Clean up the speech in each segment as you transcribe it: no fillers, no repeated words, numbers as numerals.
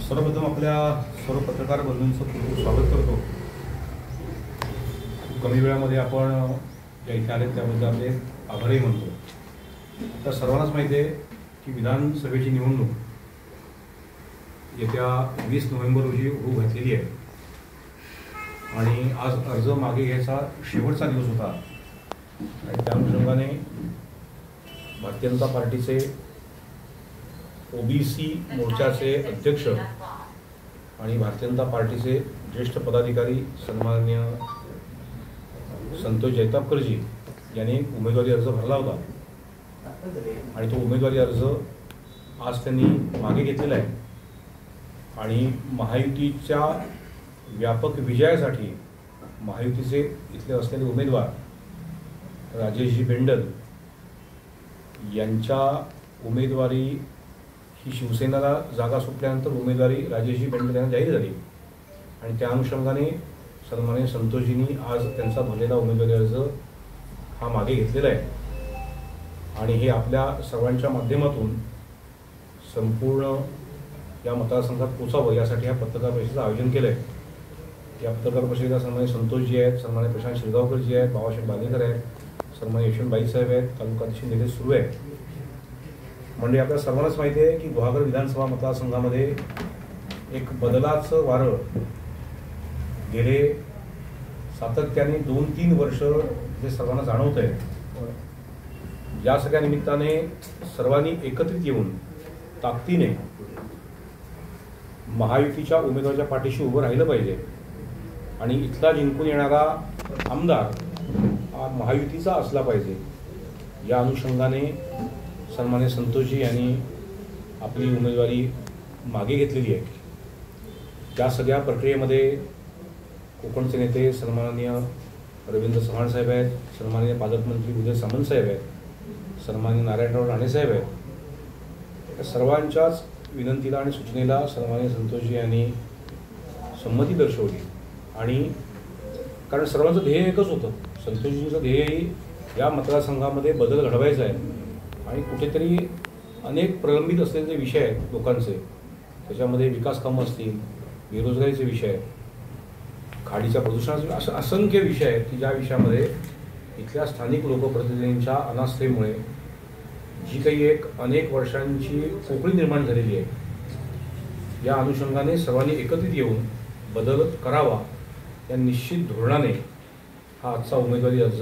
सर्वप्रथम आपल्या सर्व पत्रकार बंधूंचं खूप स्वागत करतो. कमी वेळामध्ये आपण या इथे आले त्याबद्दल आपले आभारही मानतो. आता सर्वांनाच माहिती आहे की विधानसभेची निवडणूक येत्या 20 नोव्हेंबर रोजी होऊ घातलेली आहे आणि आज अर्ज मागे घ्यायचा शेवटचा दिवस होता आणि त्या अनुषंगाने भारतीय जनता पार्टीचे ओबीसी मोर्चाचे अध्यक्ष आणि भारतीय जनता पार्टीचे ज्येष्ठ पदाधिकारी सन्माननीय संतोष जैतापकरजी यांनी उमेदवारी अर्ज भरला होता आणि तो उमेदवारी अर्ज आज त्यांनी मागे घेतलेला आहे आणि महायुतीच्या व्यापक विजयासाठी महायुतीचे इथले असलेले उमेदवार राजेशजी बेंडल यांच्या उमेदवारी ही शिवसेनेला जागा सुटल्यानंतर उमेदवारी राजेशजी बेंडल यांना जाहीर झाली आणि त्या अनुषंगाने सन्माननीय संतोषजींनी आज त्यांचा भरलेला उमेदवारी अर्ज हा मागे घेतलेला आहे आणि हे आपल्या सर्वांच्या माध्यमातून संपूर्ण या मतदारसंघात पोचावं यासाठी ह्या पत्रकार परिषदेचं आयोजन केलं आहे. या पत्रकार परिषदेला सन्माननीय संतोषजी आहेत, सन्माननीय प्रशांत शिरगावकरजी आहेत, बाबासाहेब बालेकर आहेत, सन्माननीय यशवंतबाई साहेब आहेत, तालुकाध्यक्ष निलेश सुरू आहे. म्हणजे आपल्या सर्वांनाच माहिती आहे की गुहागर विधानसभा मतदारसंघामध्ये एक बदलाचं वारं गेले सातत्याने 2-3 वर्ष जे सर्वांना जाणवत आहे. या सगळ्या निमित्ताने सर्वांनी एकत्रित येऊन ताकदीने महायुतीच्या उमेदवाराच्या पाठीशी उभं राहिलं पाहिजे आणि इथला जिंकून येणारा आमदार हा महायुतीचा असला पाहिजे. या अनुषंगाने सन्माननीय संतोषजी यांनी आपली उमेदवारी मागे घेतलेली आहे. या सगळ्या प्रक्रियेमध्ये कोकणचे नेते सन्माननीय रवींद्र चव्हाण साहेब आहेत, सन्माननीय पालकमंत्री उदय सामंत साहेब आहेत, सन्माननीय नारायणराव राणे साहेब आहेत. या सर्वांच्याच विनंतीला आणि सूचनेला सन्माननीय संतोषजी यांनी संमती दर्शवली आणि कारण सर्वांचं ध्येय एकच होतं. संतोषजींचं ध्येयही या मतदारसंघामध्ये बदल घडवायचा आहे आणि कुठेतरी अनेक प्रलंबित असलेले जे विषय आहेत लोकांचे, त्याच्यामध्ये विकास कामं असतील, बेरोजगारीचे विषय आहेत, खाडीच्या प्रदूषणाचे, असे असंख्य विषय आहेत की ज्या विषयामध्ये इथल्या स्थानिक लोकप्रतिनिधींच्या अनास्थेमुळे जी काही एक अनेक वर्षांची पोकळी निर्माण झालेली आहे, या अनुषंगाने सर्वांनी एकत्रित येऊन बदल करावा या निश्चित धोरणाने हा आजचा उमेदवारी अर्ज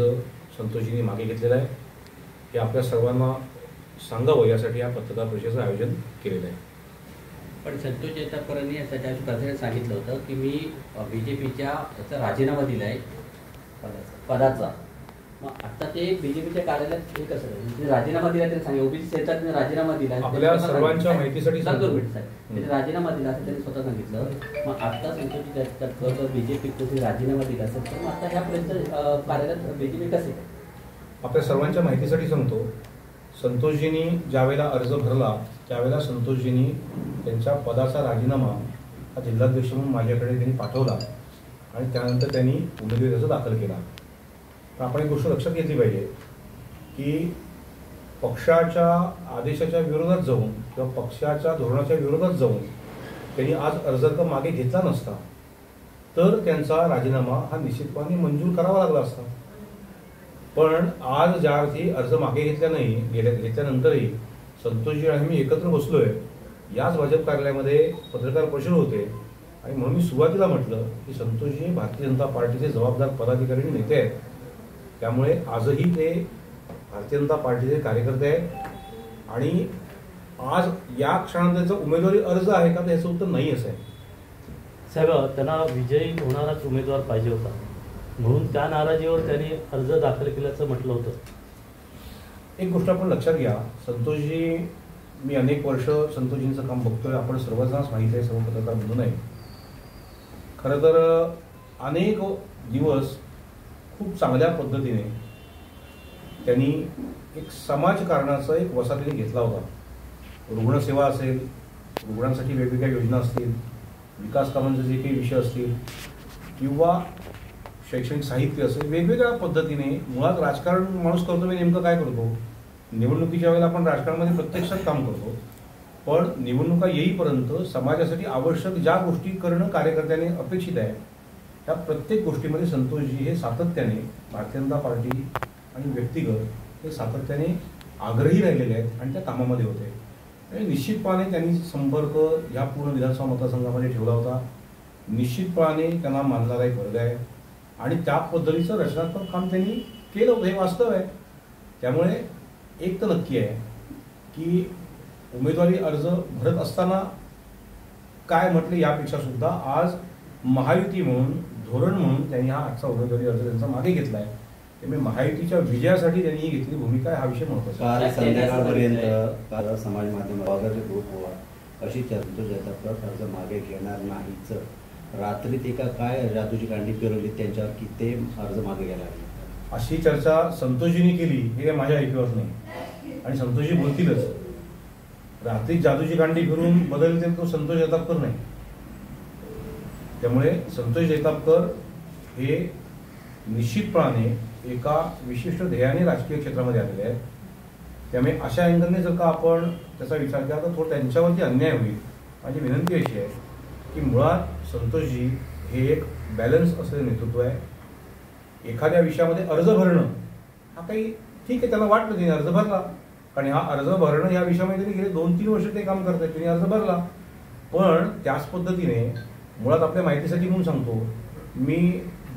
संतोषजींनी मागे घेतलेला आहे. हे आपल्या सर्वांना सांगावं यासाठी या पत्रकार परिषदेचं आयोजन केलेलं आहे. पण संतोष जैतापकरांनी त्याच्या प्रधानाने सांगितलं होतं की मी BJPच्या याचा राजीनामा दिला आहे पदाचा. मग आता ते BJPच्या कार्यालयात हे कसं म्हणजे राजीनामा दिला त्यांनी सांगितलं, ओबीसी सेनेचा त्यांनी राजीनामा दिला, आपल्या सर्वांच्या माहितीसाठी त्यांनी राजीनामा दिला असं त्यांनी स्वतः सांगितलं. मग आता संतोष जैतापकर BJPकडे राजीनामा दिला असेल तर मग आता ह्यापर्यंत कार्यालयात BJP कसे? आपल्या सर्वांच्या माहितीसाठी सांगतो, संतोषजींनी ज्यावेळेला अर्ज भरला त्यावेळेला संतोषजींनी त्यांच्या पदाचा राजीनामा हा जिल्हाध्यक्ष म्हणून माझ्याकडे त्यांनी पाठवला आणि त्यानंतर त्यांनी उमेदवारी अर्ज दाखल केला. तर आपण एक गोष्ट लक्षात घेतली पाहिजे की पक्षाच्या आदेशाच्या विरोधात जाऊन किंवा पक्षाच्या धोरणाच्या विरोधात जाऊन त्यांनी आज अर्ज जर का मागे घेतला नसता तर त्यांचा राजीनामा हा निश्चितपणे मंजूर करावा लागला असता. पण आज ज्या अर्थी अर्ज मागे घेतल्यानंतरही संतोषजी आणि मी एकत्र बसलोय याच भाजप कार्यालयामध्ये पत्रकार परिषद होते आणि म्हणून मी सुरुवातीला म्हटलं की संतोषजी भारतीय जनता पार्टीचे जबाबदार पदाधिकारी आणि नेते आहेत, त्यामुळे आजही ते भारतीय जनता पार्टीचे कार्यकर्ते आहेत आणि आज या क्षणात त्याचा उमेदवारी अर्ज आहे का तर याचं उत्तर नाही असं आहे. साहेब, त्यांना विजयी होणाराच उमेदवार पाहिजे होता म्हणून त्या नाराजीवर त्यांनी अर्ज दाखल केल्याचं म्हटलं होतं. एक गोष्ट आपण लक्षात घ्या, संतोषजी, मी अनेक वर्ष संतोषजींचं काम बघतोय, आपण सर्वजणच माहिती आहे, सर्व पत्रकार म्हणून आहे. खरं तर अनेक दिवस खूप चांगल्या पद्धतीने त्यांनी एक समाजकारणाचा एक वसा त्यांनी घेतला होता. रुग्णसेवा असेल, रुग्णांसाठी वेगवेगळ्या योजना असतील, विकास कामांचे जे काही विषय असतील किंवा शैक्षणिक साहित्य असेल, वेगवेगळ्या पद्धतीने मुळात राजकारण माणूस करतो मी नेमकं काय करतो निवडणुकीच्या वेळेला आपण राजकारणामध्ये प्रत्यक्षात काम करतो, पण निवडणुका येईपर्यंत समाजासाठी आवश्यक ज्या गोष्टी करणं कार्यकर्त्याने अपेक्षित आहे त्या प्रत्येक गोष्टीमध्ये संतोषजी हे सातत्याने भारतीय जनता पार्टी आणि व्यक्तिगत हे सातत्याने आग्रही राहिलेले आहेत आणि त्या कामामध्ये होते. आणि निश्चितपणे त्यांनी संपर्क ह्या पूर्ण विधानसभा मतदारसंघामध्ये ठेवला होता. निश्चितपणे त्यांना मानणारा एक वर्ग आहे आणि त्या पद्धतीचं रचनात्मक काम त्यांनी केलं होतं, हे वास्तव आहे. त्यामुळे एक तर नक्की आहे की उमेदवारी अर्ज भरत असताना काय म्हटले यापेक्षा सुद्धा आज महायुती म्हणून, धोरण म्हणून त्यांनी हा आजचा उमेदवारी अर्ज त्यांचा मागे घेतला आहे. त्यामुळे महायुतीच्या विजयासाठी त्यांनी ही घेतली भूमिका आहे, हा विषय महत्त्वाचा आहे. काल संध्याकाळपर्यंत काल समाज माध्यमावर ग्रुपवर अशी चर्चा जैतापकर अर्ज मागे घेणार नाहीच, रात्रीत एका काय जादूची कांडी फिरवली त्यांच्यावर की ते अर्ज मागे घ्यायला लागले. अशी चर्चा संतोषजींनी केली हे माझ्या ऐकिवात नाही आणि संतोषजी बोलतीलच. रात्री जादूची कांडी फिरून बदलते तो संतोष जैतापकर नाही. त्यामुळे संतोष जैतापकर हे निश्चितपणे एका विशिष्ट ध्येयाने राजकीय क्षेत्रामध्ये आलेले आहेत. त्यामुळे अशा अँगलने जर का आपण त्याचा विचार केला तर थोडं त्यांच्यावरती अन्याय होईल. माझी विनंती अशी आहे की मुळात संतोषजी हे एक बॅलन्स असलेलं नेतृत्व आहे. एखाद्या विषयामध्ये अर्ज भरणं हा काही ठीक आहे, त्याला वाटलं त्यांनी अर्ज भरला, कारण हा अर्ज भरणं या विषयामध्ये त्यांनी गेले 2-3 वर्ष ते काम करतात, त्यांनी अर्ज भरला. पण त्याच पद्धतीने मुळात आपल्या माहितीसाठी म्हणून सांगतो, मी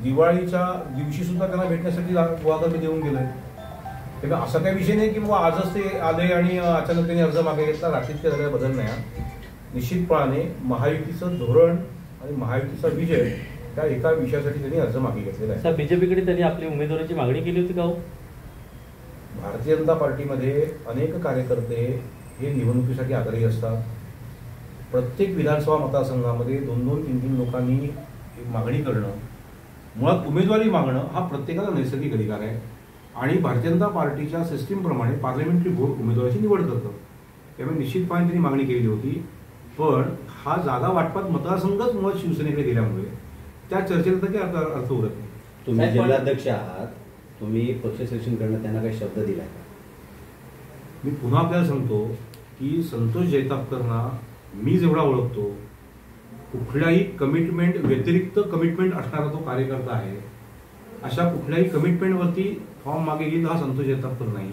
दिवाळीच्या दिवशी सुद्धा त्यांना भेटण्यासाठी गुहागर देऊन गेलोय. तेव्हा असा काही विषय नाही की बाबा आजच ते आले आणि अचानक त्यांनी अर्ज मागे घेतला, रात्रीत ते सगळ्या बदल नाही. निश्चितपणे महायुतीचं धोरण आणि महायुतीचा विजय त्या एका विषयासाठी त्यांनी अर्ज मागे घेतलेला आहे. बीजेपीकडे त्यांनी आपली उमेदवाराची मागणी केली होती का हो? भारतीय जनता पार्टीमध्ये अनेक कार्यकर्ते हे निवडणुकीसाठी आग्रही असतात. प्रत्येक विधानसभा मतदारसंघामध्ये 2-2-3-3 लोकांनी मागणी करणं, मुळात उमेदवारी मागणं हा प्रत्येकाला नैसर्गिक अधिकार आहे आणि भारतीय जनता पार्टीच्या सिस्टीमप्रमाणे पार्लमेंटरी बोर्ड उमेदवाराची निवड करतं. त्यामुळे निश्चितपणे त्यांनी मागणी केलेली होती. पण हा जागा वाटपात मतदारसंघच मुळात शिवसेनेकडे गेल्यामुळे त्या चर्चेला तर काही अर्थ उरत नाही. तुम्ही जिल्हाध्यक्ष आहात, तुम्ही पक्ष सिलेक्शन करणं त्यांना काही शब्द दिलाय का? मी पुन्हा आपल्याला सांगतो की संतोष जैतापकरना मी जेवढा ओळखतो कुठल्याही कमिटमेंट व्यतिरिक्त कमिटमेंट असणारा तो कार्यकर्ता आहे. अशा कुठल्याही कमिटमेंटवरती फॉर्म मागे घेईल हा संतोष जैतापकर नाही.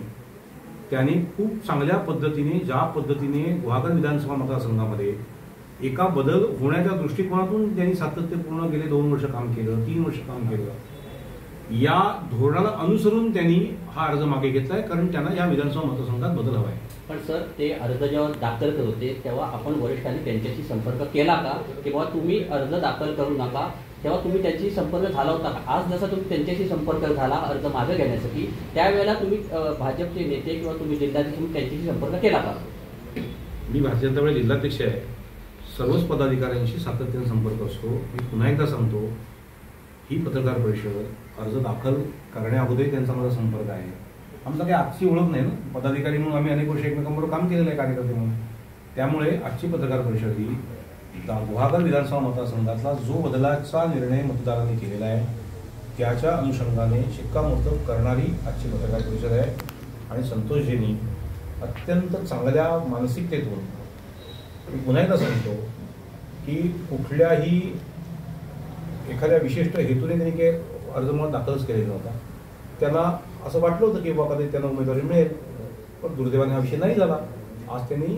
त्याने खूप चांगल्या पद्धतीने, ज्या पद्धतीने गुहागर विधानसभा मतदारसंघामध्ये एका बदल होण्याच्या दृष्टिकोनातून त्यांनी सातत्यपूर्ण गेले 2 वर्ष काम केलं, 3 वर्ष काम केलं, या धोरणाला अनुसरून त्यांनी हा अर्ज मागे घेतलाय, कारण त्यांना या विधानसभा मतदारसंघात बदल हवा आहे. पण सर, ते अर्ज जेव्हा दाखल करत होते तेव्हा आपण वरिष्ठांनी त्यांच्याशी संपर्क केला का, किंवा तुम्ही अर्ज दाखल करू नका तेव्हा तुम्ही त्यांच्याशी संपर्क झाला होता का? आज जसा तुम्ही त्यांच्याशी संपर्क झाला अर्ज मागे घेण्यासाठी, त्यावेळेला तुम्ही भाजपचे नेते किंवा तुम्ही जिल्हाध्यक्ष तुम्ही त्यांच्याशी संपर्क केला का? मी भारतीय जनता पार्टी जिल्हाध्यक्ष आहे. सर्वच पदाधिकाऱ्यांशी सातत्याने संपर्क असतो. मी पुन्हा एकदा सांगतो, ही पत्रकार परिषद अर्ज दाखल करण्याअगोदर त्यांचा माझा संपर्क आहे. आमचा काही आजची ओळख नाही ना, पदाधिकारी म्हणून आम्ही अनेक वर्ष एकमेकांबरोबर काम केलेलं आहे कार्यकर्ते म्हणून. त्यामुळे आजची पत्रकार परिषद ही गुहागर विधानसभा मतदारसंघातला जो बदलाचा निर्णय मतदारांनी केलेला आहे त्याच्या अनुषंगाने शिक्कामोर्तब करणारी आजची पत्रकार परिषद आहे. आणि संतोषजींनी अत्यंत चांगल्या मानसिकतेतून, मी पुन्हा एकदा सांगतो की कुठल्याही एखाद्या विशिष्ट हेतूने त्यांनी काही अर्ज मुळात दाखलच केलेला नव्हता. त्यांना असं वाटलं होतं की बाबा कधी त्यांना उमेदवारी मिळेल, पण दुर्दैवाने हा विषय नाही झाला. आज त्यांनी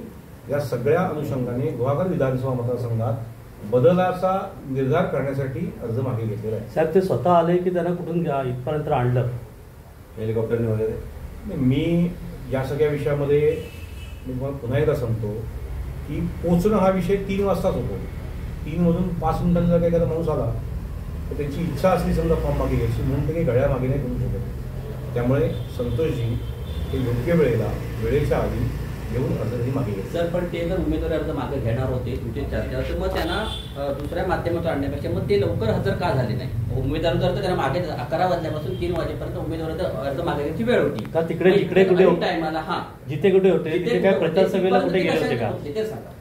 या सगळ्या अनुषंगाने गुहागर विधानसभा मतदारसंघात बदलाचा निर्धार करण्यासाठी अर्ज मागे घेतलेला आहे. साहेब, ते स्वतः आले की त्यांना कुठून इथपर्यंत आणलं हेलिकॉप्टरने वगैरे? मी या सगळ्या विषयामध्ये मी तुम्हाला पुन्हा एकदा सांगतो की पोचणं हा विषय 3 वाजताच होतो. 3 वाजून 5 मिनिटांनी जर एखादा माणूस आला तर त्यांची इच्छा असली समजा फॉर्म मागे घ्यायची म्हणून ते काही गळ्या मागे नाही करू शकत. त्यामुळे संतोषजी हे योग्य वेळेला, वेळेच्या आधी घेऊन अर्ज मागे घेतले. सर, पण ते जर उमेदवारी अर्ज मागे घेणार होते तुमची चर्चा, तर मग त्यांना दुसऱ्या माध्यमातून आणण्यापेक्षा मग ते लवकर हजर का झाले नाही? उमेदवार जर त्यांना मागे 11 वाजल्यापासून 3 वाजेपर्यंत उमेदवाराचा अर्ज मागे घ्यायची वेळ होती का? तिकडे जिकडे कुठे टायमाला हा जिथे कुठे होते तिथे काय प्रचार सभेला कुठे गेले होते का? ते सांगा.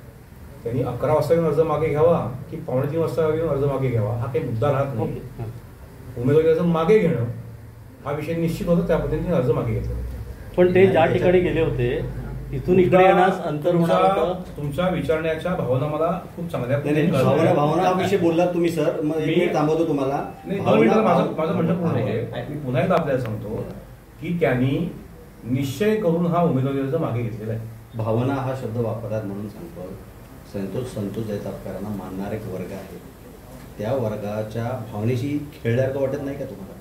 त्यांनी 11 वाजता येऊन अर्ज मागे घ्यावा की 2:45 वाजता येऊन अर्ज मागे घ्यावा हा काही मुद्दा राहत नाही. उमेदवारी अर्ज मागे घेणं हा विषय निश्चित होता, त्या पद्धतीने अर्ज मागे घेतला. पण ते ज्या ठिकाणी गेले होते तिथून इकडे येण्यास अंतर होणार होतं. तुमच्या विचारण्याच्या भावना मला खूप चांगल्या नाही, नाही, कळल्या. भावना हा विषय बोललात तुम्ही सर. मग एक मिनिट थांबवतो तुम्हाला. नाही, 2 मिनिटं माझं म्हणणं पूर्ण आहे. मी पुन्हा एकदा आपल्याला सांगतो की त्यांनी निश्चय करून हा उमेदवारी अर्ज मागे घेतलेला आहे. भावना हा शब्द वापरतात म्हणून सांगतो. संतोष जैतापकरांना मानणारे एक वर्ग आहे, त्या वर्गाच्या भावनेशी खेळल्यासारखं वाटत नाही का तुम्हाला?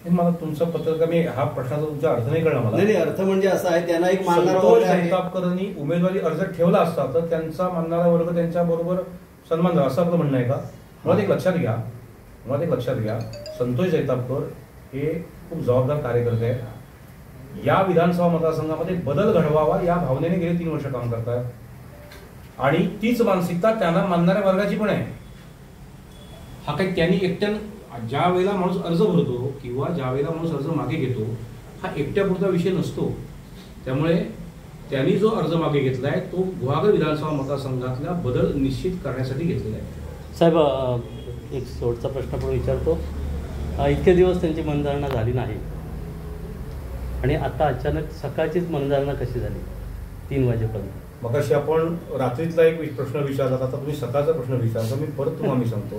हे मला तुमचं पत्रकार मी हा प्रश्नाचा तुमचा अर्थ नाही कळला मला. नाही, अर्थ म्हणजे असा आहे, त्यांना एक मानणारा संतोष वर्ग आहे. जैतापकरांनी उमेदवारी अर्ज ठेवला असता तर त्यांचा मानणारा वर्ग त्यांच्या बरोबर सन्मान झाला असं आपलं म्हणणं आहे का? मला एक लक्षात घ्या, संतोष जैतापकर हे खूप जबाबदार कार्यकर्ते आहेत. या विधानसभा मतदारसंघामध्ये बदल घडवावा या भावनेने गेले 3 वर्ष काम करतात आणि तीच मानसिकता त्यांना मानणाऱ्या वर्गाची पण आहे. हा काही त्यांनी एकट्यानं ज्या वेळेला माणूस अर्ज भरतो किंवा ज्या वेळेला माणूस अर्ज मागे घेतो हा एकट्यापुरता विषय नसतो. त्यामुळे त्यांनी जो अर्ज मागे घेतलाय तो गुहागर विधानसभा मतदारसंघातला बदल निश्चित करण्यासाठी घेतलेला आहे. साहेब एक शेवटचा प्रश्न पण विचारतो. इतके दिवस त्यांची मनधारणा झाली नाही आणि आता अचानक सकाळचीच मनधारणा कशी झाली 3 वाजेपर्यंत? मगाशी आपण रात्रीतला एक प्रश्न विचारला, आता तुम्ही सकाळचा प्रश्न विचारता. मी परत तुम्हाला सांगतो,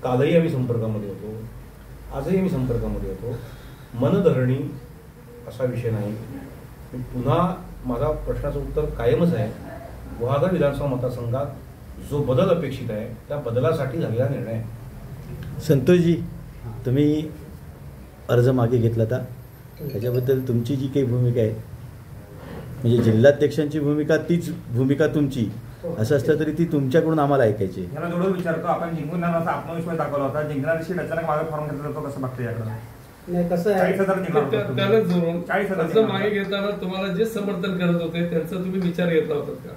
कालही आम्ही संपर्कामध्ये होतो, आजही आम्ही संपर्कामध्ये होतो. मनधरणी असा विषय नाही. मी पुन्हा माझा प्रश्नाचं उत्तर कायमच आहे. गुहागर विधानसभा मतदारसंघात जो बदल अपेक्षित आहे त्या बदलासाठी झालेला निर्णय आहे. संतोषजी, तुम्ही अर्ज मागे घेतला होता, त्याच्याबद्दल तुमची जी काही भूमिका आहे, म्हणजे जिल्हाध्यक्षांची भूमिका तीच भूमिका तुमची असं असलं तरी ती तुमच्याकडून आम्हाला ऐकायची. याला जोडून विचारतो, आपण जिंकून असा आत्मविश्वास दाखवला होता, जिंकणारी सीट अचानक मागे फॉर्म घेतला जातो, कसं बघतो याकडे? नाही, कसं आहे 40,000 जिंकला त्याला जोडून 40,000 अर्ज मागे घेताना तुम्हाला जे समर्थन करत होते त्यांचा तुम्ही विचार घेतला होता का?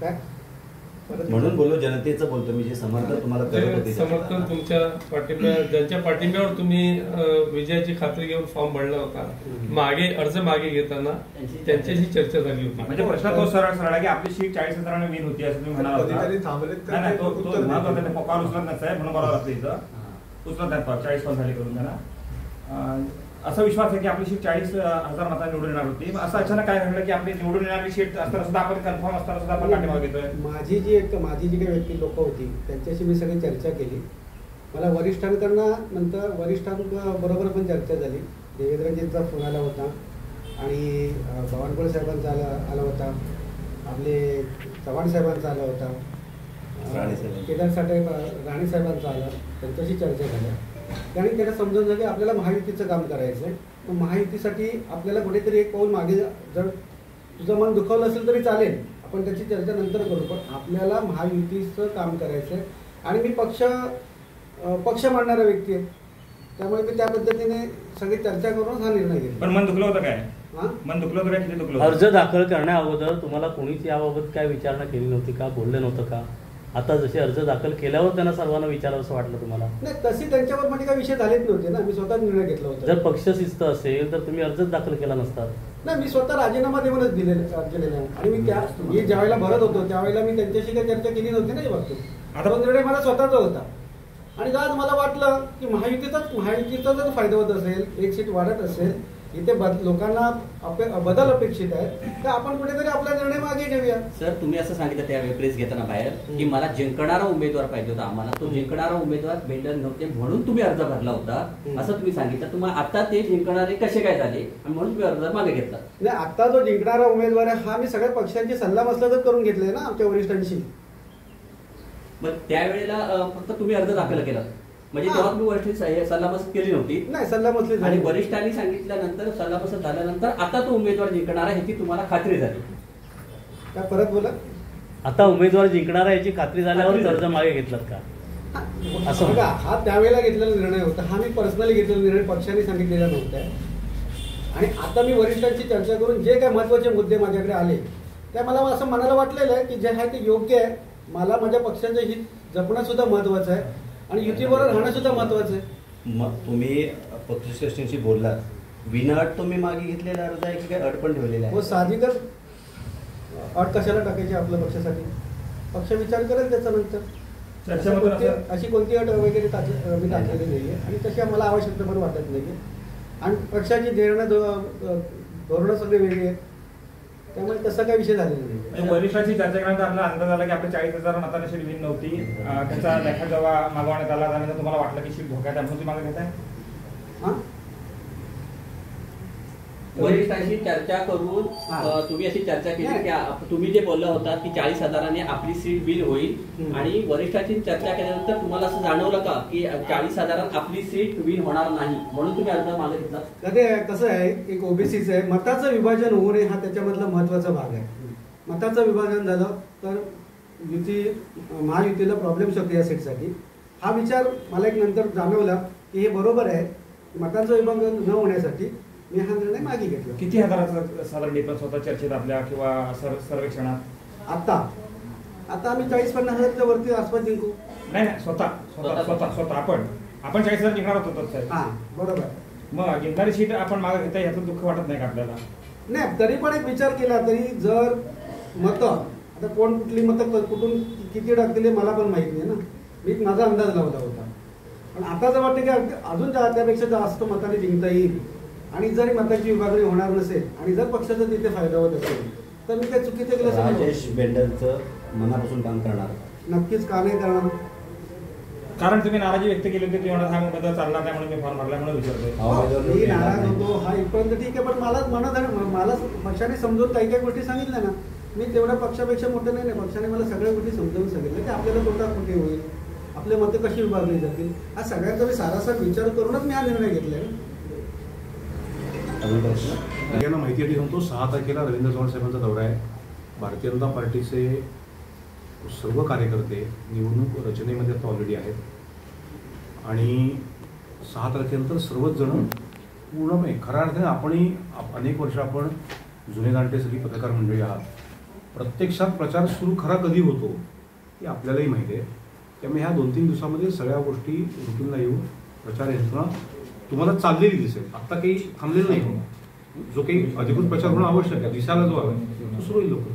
काय म्हणून बोललो, जनतेचं बोलतो मी, जे समर्थन तुम्हाला करत ते होते समर्थन तुमच्या पाठिंब्या ज्यांच्या पाठिंब्यावर तुम्ही विजयाची खात्री घेऊन फॉर्म भरला होता, मागे अर्ज मागे घेताना त्यांच्याशी चर्चा झाली होती. म्हणजे प्रश्न तो सरळ आहे की आपली सीट 40,000 विन होती असं तुम्ही म्हणाला होता. नाही, तो महत्वाचा ते कॉल उचलत नसतंय म्हणून बरोबर असतं इथं उचलत नाही. 40 कॉल झाले करून त्यांना असा विश्वास आहे की आपली सीट 40,000 मतांनी निवडून येणार होती. असं अचानक काय घडलं की आपली निवडून येणारी सीट असताना सुद्धा आपण कन्फर्म असताना सुद्धा आपण पाठिंबा घेतोय? माझी जी काही व्यक्ती लोक होती त्यांच्याशी मी सगळी चर्चा केली. मला वरिष्ठांबरोबर पण चर्चा झाली. देवेंद्रजींचा फोन आला होता आणि बावनकुळे साहेबांचा आला होता, आपले चव्हाण साहेबांचा आला होता, केदार साठे राणे साहेबांचा आला. त्यांच्याशी चर्चा झाल्या आणि त्यांना समजून झालं की आपल्याला महायुतीचं काम करायचं आहे. मग महायुतीसाठी आपल्याला कुठेतरी एक पाऊल मागे, जर तुझं मन दुखावलं असेल तरी चालेल, आपण त्याची चर्चा नंतर करू, पण आपल्याला महायुतीचं काम करायचं आहे. आणि मी पक्ष मांडणारा व्यक्ती आहे, त्यामुळे मी त्या पद्धतीने सगळी चर्चा करून हा निर्णय घेतला. पण मन दुखलं होतं काय? हां, मन दुखलं होतं काय? किती दुखलं होतं? अर्ज दाखल करण्या अगोदर तुम्हाला कोणीच याबाबत काय विचारणा केली नव्हती का? बोलले नव्हतं का? आता जसे अर्ज दाखल केल्यावर त्यांना सर्वांना विचारावं असं वाटलं तुम्हाला? नाही, तशी त्यांच्यावर म्हणजे काही विषय झालेच नव्हते ना. मी स्वतः निर्णय घेतला होता. जर पक्षशिस्त असेल तर तुम्ही अर्जच दाखल केला नसतात. नाही, मी स्वतः राजीनामा देऊनच दिलेला आहे. आणि मी ज्या वेळेला भरत होतो त्यावेळेला मी त्यांच्याशी काही चर्चा केली नव्हती ना. आता तो निर्णय मला स्वतःचा होता आणि आज मला वाटलं की महायुतीचा जर फायदा होत असेल, एक सीट वाढत असेल, इथे लोकांना बदल अपेक्षित आहे, तर आपण कुठेतरी आपला निर्णय मागे घेऊया. सर, तुम्ही असं सांगितलं त्यावेळी प्रेस घेताना बाहेर की मला जिंकणारा उमेदवार पाहिजे होता, आम्हाला तो जिंकणारा उमेदवार भेटत नव्हते म्हणून तुम्ही अर्ज भरला होता असं तुम्ही सांगितलं. तुम्हाला आता ते जिंकणारे कसे काय झाले आणि म्हणून तुम्ही अर्ज मागे घेतला? नाही, आता जो जिंकणारा उमेदवार आहे हा मी सगळ्या पक्षांची सल्ला मसलत करून घेतलाय ना आमच्या वरिष्ठांशी. मग त्यावेळेला फक्त तुम्ही अर्ज दाखल केला, म्हणजे तेव्हा तुम्ही वरिष्ठ सल्लामसलत केली नव्हती? नाही, सल्लामसलत आणि वरिष्ठांनी सांगितल्यानंतर सल्लामसलत झाल्यानंतर आता तो उमेदवार जिंकणार आहे ह्याची तुम्हाला खात्री झाली? काय परत बोला. आता उमेदवार जिंकणारा याची खात्री झाल्यावर अर्ज मागे घेतलात का? असं बघा, हा त्यावेळेला घेतलेला निर्णय होता, हा मी पर्सनली घेतलेला निर्णय, पक्षाने सांगितलेला नव्हता. आणि आता मी वरिष्ठांची चर्चा करून जे काही महत्वाचे मुद्दे माझ्याकडे आले त्या मला असं मनाला वाटलेलं आहे की जे आहे ते योग्य आहे. मला माझ्या पक्षाचं हित जपणं सुद्धा महत्वाचं आहे आणि युतीबरोबर राहणं सुद्धा महत्वाचं आहे. मग तुम्ही पक्षश्रेष्ठींशी बोललात, विनाअट तुम्ही मागे घेतलेला अर्ज आहे की काय अट पण ठेवलेला आहे? हो, साहजिकच अट कशाला टाकायची आपल्या पक्षासाठी? पक्ष विचार करेल त्याच्यानंतर. अशी कोणती अट वगैरे मी टाकलेली नाहीये आणि तशी आम्हाला आवश्यकता पण वाटत नाहीये. आणि पक्षाची धोरणं सगळे वेगळी आहेत, त्यामुळे तसा काही विषय झालेला नाही. म्हणजे वरिष्ठांची चर्चा केल्यानंतर आपल्याला अंदाज आला की आपल्या 40,000 मतांना शीट विन नव्हती. त्याचा लेखा जेव्हा मागवण्यात आला त्यानंतर तुम्हाला वाटलं की शीट धोक्यात आहे म्हणून ती मागे घेताय. हां वरिष्ठांशी चर्चा करून तुम्ही अशी चर्चा केली की तुम्ही जे बोलला होता की 40,000ने आपली सीट बिल होईल आणि वरिष्ठांची चर्चा केल्यानंतर तुम्हाला असं जाणवलं का की 40,000 आपली सीट विन होणार नाही म्हणून तुम्ही अर्ज मागे घेतला? ते कसं आहे, एक ओबीसीचं आहे, मताचं विभाजन होऊ नये हा त्याच्यामधला महत्वाचा भाग आहे. मताचं विभाजन झालं तर महायुतीला प्रॉब्लेम शकतो या सीटसाठी. हा विचार मला एक नंतर जाणवला की हे बरोबर आहे. मतांचं विभाजन न होण्यासाठी मी हा निर्णय मागे घेतला. किती हजाराचा साधारण डिफरन्स होता चर्चेत आपल्या किंवा सर्वेक्षणात? आता आम्ही 40-50 हजारच्या वरती आसपास जिंकू. नाही स्वतः आपण 40,000 जिंकणार होतो साहेब. हा बरोबर. मग जिंकणारी सीट आपण मागे घेताय याचं दुःख वाटत नाही का आपल्याला? नाही, तरी पण एक विचार केला तरी जर मतं आता कोण कुठली मतं कुठून किती टाकतील मला पण माहित नाही ना. मी माझा अंदाज लावला होता, पण आता जर वाटतं की अजून त्यापेक्षा जास्त मताने जिंकता येईल आणि जर मताची विभागणी होणार नसेल आणि जर पक्षाचा तिथे फायदा होत असेल तर मी काय चुकीचं केलं राजेश बेंडलचं मनापासून काम करणार? नक्कीच का नाही करणार. कारण तुम्ही नाराजी व्यक्त केली होती की हा बदल चालणार नाही म्हणून मी फॉर्म भरला म्हणून विचारतोय. मी नाराज होतो हा इथपर्यंत ठीक आहे, पण मला पक्षाने समजून काही काही गोष्टी सांगितल्या ना. मी तेवढ्या पक्षापेक्षा मोठं नाही. पक्षाने मला सगळ्या गोष्टी समजावून सांगितल्या की आपल्याला तोटा कुठे होईल, आपले मतं कशी विभागली जातील, हा सगळ्यांचा मी सारासार विचार करूनच मी हा निर्णय घेतलाय. सगळ्यांना माहिती आहे सांगतो, 6 तारखेला रवींद्र चव्हाण साहेबांचा दौरा आहे. भारतीय जनता पार्टीचे सर्व कार्यकर्ते निवडणूक रचनेमध्ये आता ऑलरेडी आहेत आणि 6 तारखेनंतर सर्वच जण पूर्णपणे खऱ्या अर्थाने आपणही अनेक वर्ष आपण जुने जाणते सगळी पत्रकार मंडळी आहात. प्रत्यक्षात प्रचार सुरू खरा कधी होतो हे आपल्यालाही माहिती आहे. त्यामुळे ह्या 2-3 दिवसामध्ये सगळ्या गोष्टी रुटीनला येऊन प्रचार यंत्रणा तुम्हाला चाललेली दिसेल. आत्ता काही थांबलेलं नाही. जो काही अधिकृत प्रचार होणं आवश्यक आहे, दिसायला जो आहे तो सुरू होईल लवकर.